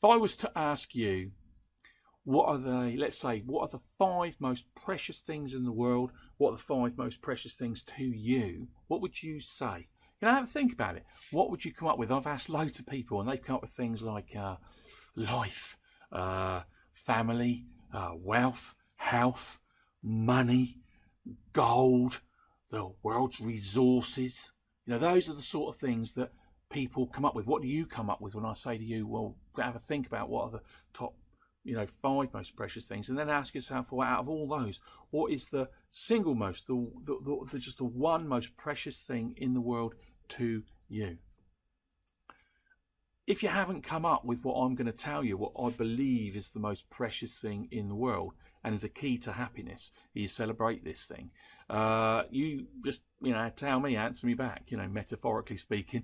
I was to ask you, what are the 5 most precious things in the world? What are the 5 most precious things to you? What would you say? You know, have a think about it. What would you come up with? I've asked loads of people, and they've come up with things like life, family, wealth, health, money, gold, the world's resources. You know, those are the sort of things that people come up with. What do you come up with when I say to you, well, have a think about what are the top 5 most precious things, and then ask yourself, well, out of all those, what is the single most, just the one most precious thing in the world to you? If you haven't come up with what I'm going to tell you, what I believe is the most precious thing in the world and is a key to happiness, you celebrate this thing. You just, tell me, answer me back, metaphorically speaking,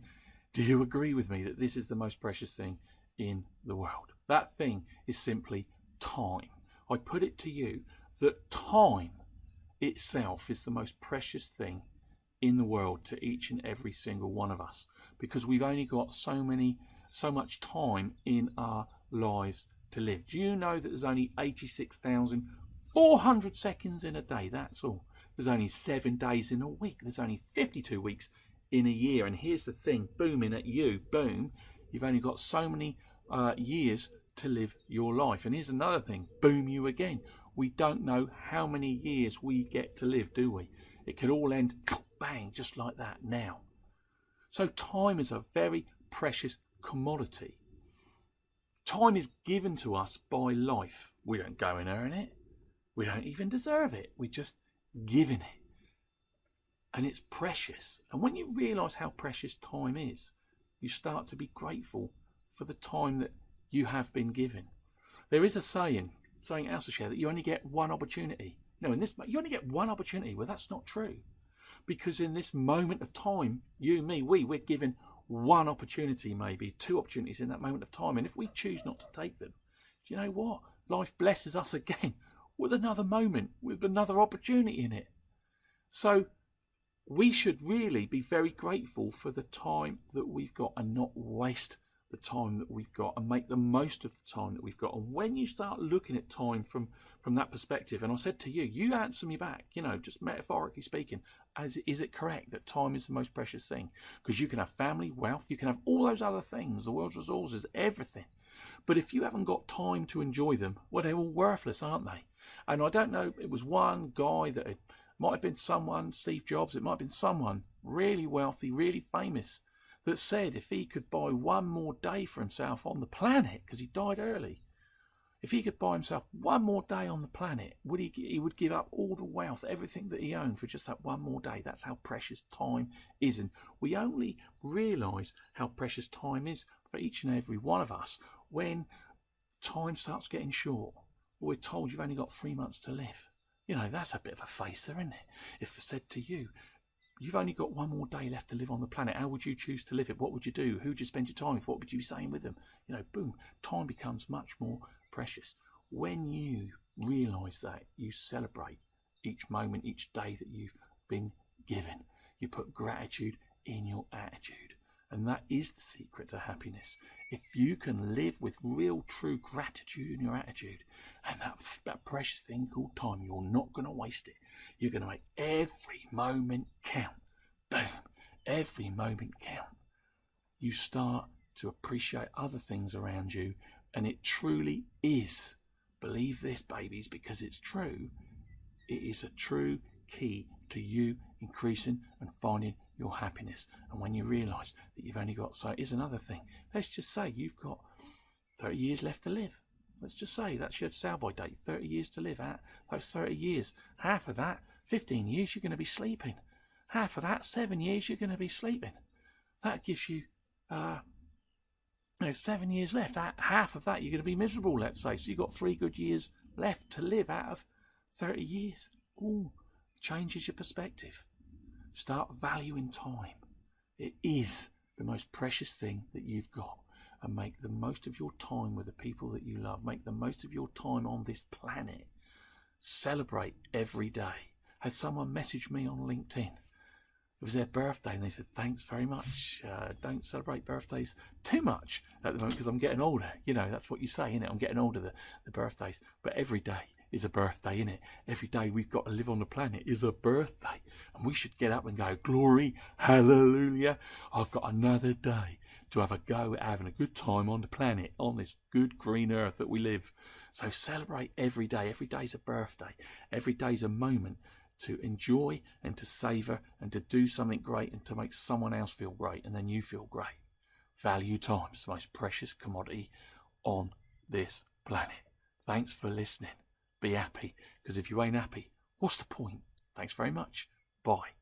do you agree with me that this is the most precious thing in the world? That thing is simply time. I put it to you that time itself is the most precious thing in the world to each and every single one of us, because we've only got so much time in our lives to live. Do you know that there's only 86,400 seconds in a day? That's all. There's only 7 days in a week. There's only 52 weeks in a year. And here's the thing, booming at you, boom, you've only got so many years to live your life. And here's another thing, boom you again. We don't know how many years we get to live, do we? It could all end, bang, just like that now. So time is a very precious commodity. Time is given to us by life. We don't go and earn it. We don't even deserve it. We're just given it. And it's precious. And when you realise how precious time is, you start to be grateful for the time that you have been given. There is a something else to share, that you only get one opportunity. No, you only get one opportunity. Well, that's not true. Because in this moment of time, you, me, we're given one opportunity, maybe 2 opportunities in that moment of time. And if we choose not to take them, do you know what? Life blesses us again with another moment, with another opportunity in it. So we should really be very grateful for the time that we've got and not waste the time that we've got, and make the most of the time that we've got. And when you start looking at time from that perspective, and I said to you, you answer me back, just metaphorically speaking, is it correct that time is the most precious thing? Because you can have family, wealth, you can have all those other things, the world's resources, everything. But if you haven't got time to enjoy them, well, they're all worthless, aren't they? And I don't know, it was one guy that it might have been someone, Steve Jobs, it might have been someone really wealthy, really famous, that said if he could buy one more day for himself on the planet, because he died early, if he could buy himself one more day on the planet, he would give up all the wealth, everything that he owned, for just that one more day. That's how precious time is. And we only realise how precious time is for each and every one of us when time starts getting short. We're told you've only got 3 months to live. That's a bit of a facer, isn't it? If I said to you, you've only got one more day left to live on the planet, how would you choose to live it? What would you do? Who would you spend your time with? What would you be saying with them? Boom, time becomes much more precious. When you realise that, you celebrate each moment, each day that you've been given. You put gratitude in your attitude. And that is the secret to happiness. If you can live with real, true gratitude in your attitude, and that precious thing called time, you're not going to waste it. You're going to make every moment count. Boom. Every moment count. You start to appreciate other things around you, and it truly is, believe this, babies, because it's true, it is a true key to you increasing and finding your happiness. And when you realise that you've only got, so here's another thing, let's just say you've got 30 years left to live. Let's just say that's your sell-by date, 30 years to live. At those 30 years, half of that, 15 years, you're going to be sleeping. Half of that, 7 years, you're going to be sleeping. That gives you 7 years left. Half of that, you're going to be miserable, let's say. So you've got 3 good years left to live out of 30 years. Ooh, changes your perspective. Start valuing time. It is the most precious thing that you've got. And make the most of your time with the people that you love. Make the most of your time on this planet. Celebrate every day. Has someone messaged me on LinkedIn? It was their birthday, and they said, thanks very much. Don't celebrate birthdays too much at the moment because I'm getting older. You know, that's what you say, innit? I'm getting older, the birthdays. But every day is a birthday, innit? Every day we've got to live on the planet is a birthday. And we should get up and go, glory, hallelujah. I've got another day to have a go at having a good time on the planet, on this good green earth that we live. So celebrate every day. Every day's a birthday. Every day's a moment to enjoy and to savour and to do something great and to make someone else feel great, and then you feel great. Value time is the most precious commodity on this planet. Thanks for listening. Be happy, because if you ain't happy, what's the point? Thanks very much. Bye.